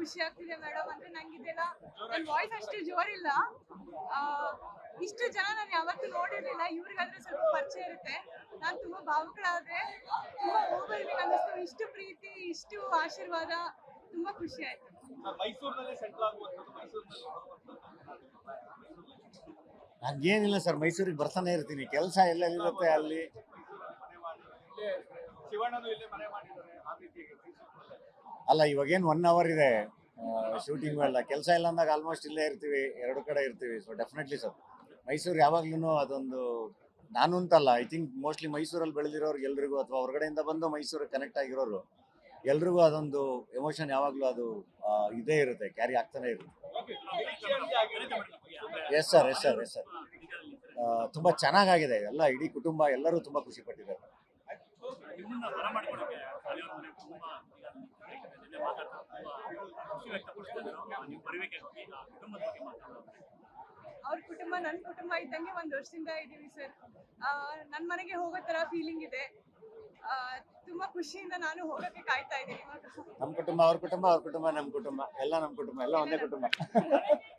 ಖುಷಿ ಆಗ್ತಿದೆ ಮೇಡಮ್. ಅಂದ್ರೆ ನಂಗಿದೆಲ್ಲ ನನ್ನ ವಾಯ್ಸ್ ಅಷ್ಟು ಜೋರಿಲ್ಲ. ಆ, ಇಷ್ಟು ಜನ ನಾನು ಯಾವತ್ತೂ ನೋಡಿರ್ಲಿಲ್ಲ. ಇವ್ರಿಗಾದ್ರೆ ಸ್ವಲ್ಪ ಪರಿಚಯ ಇರುತ್ತೆ. ನಾನು ತುಂಬಾ ಭಾವುಕಳಾದ್ರೆ, ತುಂಬಾ ಓವರ್ವಿಂಗ್ ಅನ್ನಿಸ್ತು. ಇಷ್ಟು ಪ್ರೀತಿ, ಇಷ್ಟು ಆಶೀರ್ವಾದ, ತುಂಬಾ ಖುಷಿ ಆಯ್ತು. ಮೈಸೂರಿನಲ್ಲಿ ಸೆಟ್ಲ್ ಆಗುವಂಥದ್ದು, ಮೈಸೂರಿನಲ್ಲಿ ಹಂಗೇನಿಲ್ಲ ಸರ್, ಮೈಸೂರಿಗೆ ಬರ್ತಾನೆ ಇರ್ತೀನಿ. ಕೆಲಸ ಎಲ್ಲೆಲ್ಲಿರುತ್ತೆ ಅಲ್ಲಿ. ಇಲ್ಲೇ ಶಿವಣ್ಣನು ಇಲ್ಲೇ ಮನೆ ಮಾಡಿದ್ದಾರೆ. ಆ ರೀತಿ ಅಲ್ಲ, ಇವಾಗೇನು 1 ಅವರ್ ಇದೆ ಶೂಟಿಂಗ್ ಎಲ್ಲ. ಕೆಲಸ ಇಲ್ಲ ಅಂದಾಗ ಆಲ್ಮೋಸ್ಟ್ ಇಲ್ಲೇ ಇರ್ತೀವಿ, 2 ಕಡೆ ಇರ್ತೀವಿ. ಸೊ ಡೆಫಿನೆಟ್ಲಿ ಸರ್, ಮೈಸೂರು ಯಾವಾಗ್ಲೂ ಅದೊಂದು, ನಾನು ಅಂತಲ್ಲ, ಐ ಥಿಂಕ್ ಮೋಸ್ಟ್ಲಿ ಮೈಸೂರಲ್ಲಿ ಬೆಳೆದಿರೋರು ಎಲ್ರಿಗೂ, ಅಥವಾ ಹೊರಗಡೆಯಿಂದ ಬಂದು ಮೈಸೂರಿಗೆ ಕನೆಕ್ಟ್ ಆಗಿರೋರು ಎಲ್ರಿಗೂ ಅದೊಂದು ಎಮೋಷನ್ ಯಾವಾಗಲೂ ಅದು ಇದೇ ಇರುತ್ತೆ, ಕ್ಯಾರಿ ಆಗ್ತಾನೆ ಇರುತ್ತೆ. Yes sir, yes sir, yes sir. ತುಂಬ ಚೆನ್ನಾಗಾಗಿದೆ ಎಲ್ಲ. ಇಡೀ ಕುಟುಂಬ ಎಲ್ಲರೂ ತುಂಬ ಖುಷಿ ಪಟ್ಟಿದ್ದಾರೆ. ಅವ್ರ ಕುಟುಂಬ ನನ್ನ ಕುಟುಂಬ ಇದ್ದಂಗೆ. 1 ವರ್ಷದಿಂದ ಇದೀವಿ ಸರ್. ನನ್ನ ಮನೆಗೆ ಹೋಗೋ ತರ ಫೀಲಿಂಗ್ ಇದೆ. ತುಂಬಾ ಖುಷಿಯಿಂದ ನಾನು ಹೋಗಕ್ಕೆ ಕಾಯ್ತಾ ಇದ್ದೀನಿ ಇವಾಗ. ನಮ್ಮ ಕುಟುಂಬ ಅವ್ರ ಕುಟುಂಬ, ಅವ್ರ ಕುಟುಂಬ ನಮ್ಮ ಕುಟುಂಬ, ಎಲ್ಲ ನಮ್ಮ ಕುಟುಂಬ, ಎಲ್ಲ ಒಂದೇ ಕುಟುಂಬ.